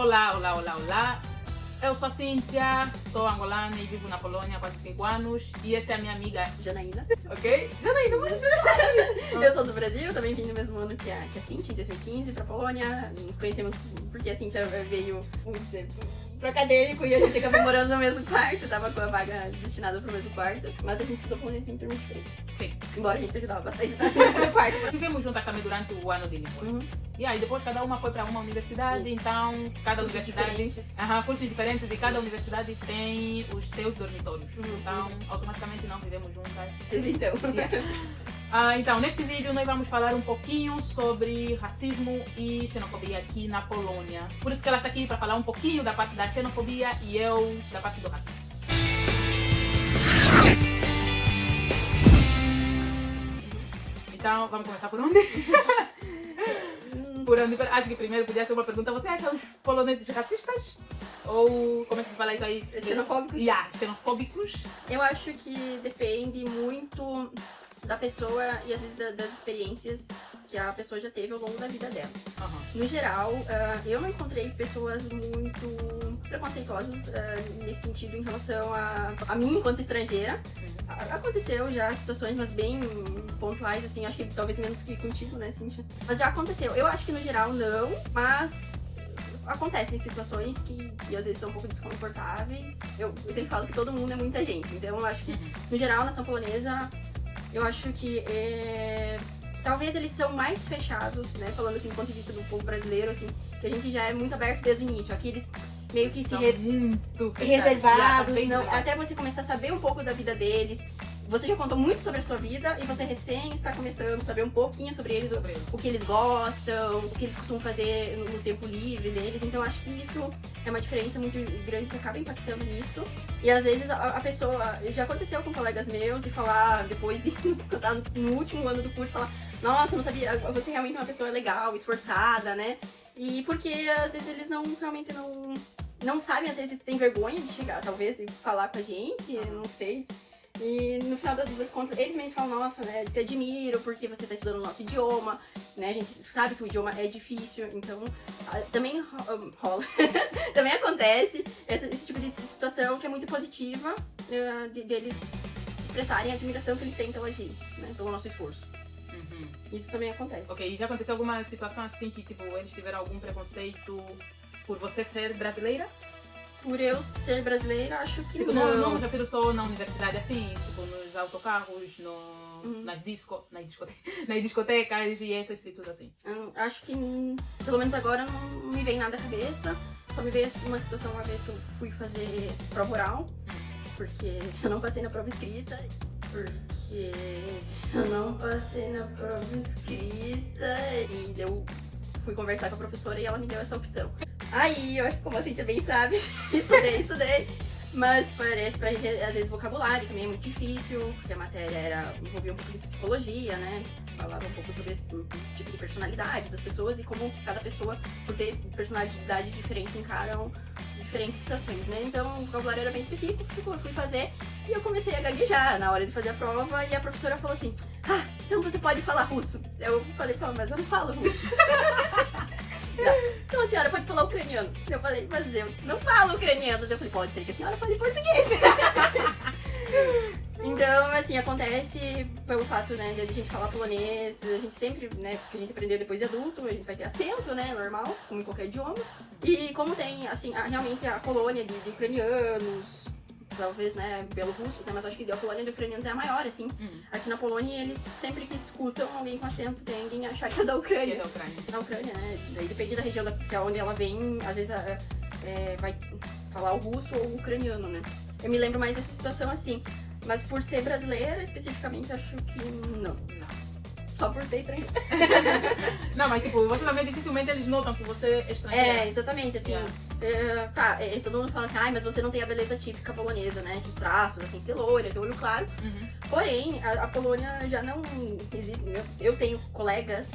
Olá, olá, olá, olá. Eu sou a Cíntia, sou angolana e vivo na Polônia há quase 5 anos. E essa é a minha amiga Janaína. Ok? Janaína, mas... Eu sou do Brasil, também vim no mesmo ano que a Cíntia, em 2015, pra Polônia. Nos conhecemos porque a Cíntia veio, vamos dizer, pro acadêmico e a gente acabou morando no mesmo quarto. Tava com a vaga destinada pro mesmo quarto. Mas a gente estudou polonês em turmas diferentes. Sim. Embora a gente se ajudava bastante no quarto. Vivemos juntas também durante o ano de Lisboa. Uhum. E aí depois cada uma foi para uma universidade, Isso. então cada Cursos universidade... diferentes. Cursos diferentes e cada universidade tem os seus dormitórios. Uhum. Então automaticamente não vivemos juntas. Então. Então, neste vídeo nós vamos falar um pouquinho sobre racismo e xenofobia aqui na Polônia. Por isso que ela está aqui para falar um pouquinho da parte da xenofobia e eu da parte do racismo. Então, vamos começar por onde? Por onde? Acho que primeiro podia ser uma pergunta. Você acha os poloneses racistas? Ou como é que se fala isso aí? Xenofóbicos? Xenofóbicos. Eu acho que depende muito da pessoa e às vezes das experiências que a pessoa já teve ao longo da vida dela. Uhum. No geral, eu não encontrei pessoas muito preconceituosas nesse sentido em relação a mim enquanto estrangeira. Aconteceu já situações, mas bem pontuais, assim, acho que talvez menos que contigo, né, Cíntia? Mas já aconteceu. Eu acho que no geral não, mas acontecem situações que às vezes são um pouco desconfortáveis. Eu sempre falo que todo mundo é muita gente, então eu acho que no geral, na nação polonesa, eu acho que talvez eles são mais fechados, né? Falando assim do ponto de vista do povo brasileiro, assim, que a gente já é muito aberto desde o início. Aqui eles meio que se muito reservados, não, até você começar a saber um pouco da vida deles. Você já contou muito sobre a sua vida e você recém está começando a saber um pouquinho sobre eles, o que eles gostam, o que eles costumam fazer no tempo livre deles. Então acho que isso é uma diferença muito grande que acaba impactando nisso. E às vezes a pessoa, já aconteceu com colegas meus, de falar, depois de estar no último ano do curso, falar: nossa, não sabia, você realmente é uma pessoa legal, esforçada, né? E porque às vezes eles realmente não sabem, às vezes tem vergonha de chegar, talvez, de falar com a gente, não sei. E no final das contas, eles mesmos falam: nossa, né, te admiro porque você tá estudando o nosso idioma, né, a gente sabe que o idioma é difícil, então também rola, também acontece esse tipo de situação que é muito positiva, deles expressarem a admiração que eles têm pela gente, né, pelo nosso esforço. Isso também acontece. Ok, e já aconteceu alguma situação assim que, tipo, eles tiveram algum preconceito por você ser brasileira? Por eu ser brasileira, acho que Tipo, não. Não me refiro só na universidade, assim, tipo, nos autocarros, nas discotecas e essas situações assim. Acho que, pelo menos agora, não me vem nada à cabeça. Só me veio uma situação uma vez que eu fui fazer prova oral, porque eu não passei na prova escrita, e eu fui conversar com a professora e ela me deu essa opção. Aí, eu acho que, como a Cíntia bem sabe, estudei, mas parece pra gente, às vezes, vocabulário também é muito difícil, porque a matéria envolvia um pouco de psicologia, né? Falava um pouco sobre esse tipo de personalidade das pessoas e como que cada pessoa, por ter personalidades diferentes, encaram diferentes situações, né? Então, o vocabulário era bem específico, eu fui fazer e eu comecei a gaguejar na hora de fazer a prova e a professora falou assim: então você pode falar russo. Eu falei: mas eu não falo russo. Então a senhora pode falar ucraniano. Eu falei: mas eu não falo ucraniano. Eu falei: pode ser que a senhora fale português. Então, assim, acontece pelo fato, né, de a gente falar polonês, a gente sempre, né, porque a gente aprendeu depois de adulto, a gente vai ter acento, né, normal, como em qualquer idioma. E como tem, assim, realmente a colônia de ucranianos, talvez, né, belorussos, né, mas acho que a colônia de ucranianos é a maior, assim. Aqui na Polônia, eles sempre que escutam alguém com acento tendem a achar que é da Ucrânia. Da Ucrânia, né, daí depende da região que é onde ela vem, às vezes vai falar o russo ou o ucraniano, né. Eu me lembro mais dessa situação assim. Mas por ser brasileira, especificamente, acho que não. Só por ser estrangeira. Não, mas tipo, você também dificilmente eles notam que você é estrangeira. Exatamente, assim. Todo mundo fala assim: mas você não tem a beleza típica polonesa, né? Os traços, assim, ser loira, ter olho claro. Porém, a Polônia já não existe. Eu tenho colegas,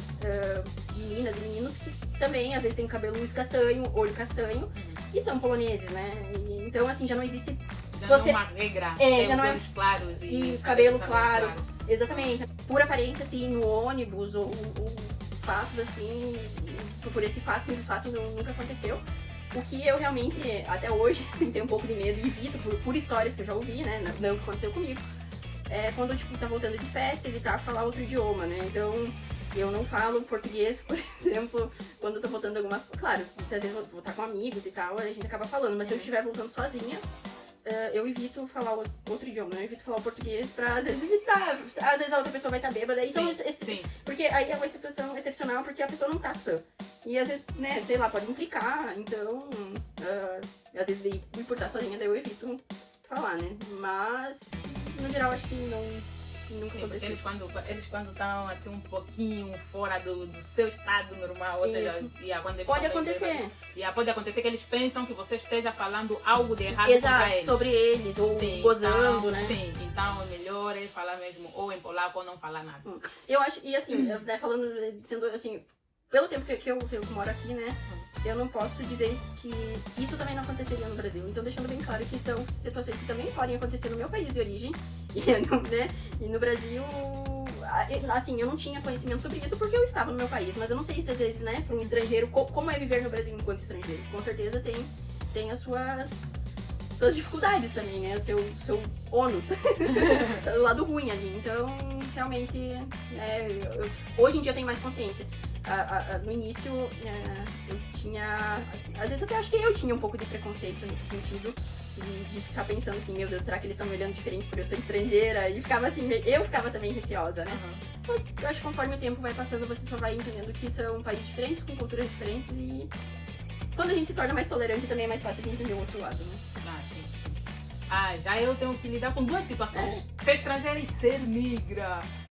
meninas e meninos que também, às vezes, têm cabelo castanho, olho castanho, e são poloneses, né? Então, assim, já não existe. Já não é uma regra, já não olhos claros e cabelo claro. Exatamente. Por aparência, assim, no ônibus ou fatos, assim, por esse fato, simples fato, nunca aconteceu. O que eu realmente, até hoje, assim, tenho um pouco de medo e evito por histórias que eu já ouvi, né? Não que aconteceu comigo. É quando, tipo, tá voltando de festa, evitar falar outro idioma, né? Então, eu não falo português, por exemplo, quando eu tô voltando alguma... Claro, se às vezes eu vou estar com amigos e tal, a gente acaba falando. Mas se eu estiver voltando sozinha, eu evito falar outro idioma, eu evito falar o português pra, às vezes, evitar. Às vezes a outra pessoa vai estar bêbada. Então, Sim. porque aí é uma situação excepcional, porque a pessoa não tá sã. E às vezes, né, sei lá, pode implicar. Então, às vezes, por estar sozinha, daí eu evito falar, né? Mas, no geral, acho que nunca Sim, porque aconteceu. eles quando estão assim um pouquinho fora do seu estado normal, ou seja, quando eles Pode estão bem acontecer. bêbados, pode acontecer que eles pensam que você esteja falando algo de errado contra Exato, eles. sobre eles, ou Sim, gozando, então, né? Sim, então é melhor ele falar mesmo ou em polaco ou não falar nada. Eu acho, e assim, né, falando, sendo assim, pelo tempo que eu moro aqui, né, eu não posso dizer que isso também não aconteceria no Brasil. Então, deixando bem claro que são situações que também podem acontecer no meu país de origem, e no Brasil, assim, eu não tinha conhecimento sobre isso porque eu estava no meu país, mas eu não sei se às vezes, né, para um estrangeiro, como é viver no Brasil enquanto estrangeiro. Com certeza tem as suas dificuldades também, né, o seu ônus, o lado ruim ali. Então, realmente, hoje em dia eu tenho mais consciência. No início, eu tinha... Às vezes até acho que eu tinha um pouco de preconceito nesse sentido. De ficar pensando assim, meu Deus, será que eles estão me olhando diferente por eu ser estrangeira? E ficava assim, eu ficava também receosa, né? Mas eu acho que conforme o tempo vai passando, você só vai entendendo que são países diferentes, com culturas diferentes. E quando a gente se torna mais tolerante, também é mais fácil de entender o outro lado, né? Sim. Já eu tenho que lidar com duas situações. Ser estrangeira e ser negra.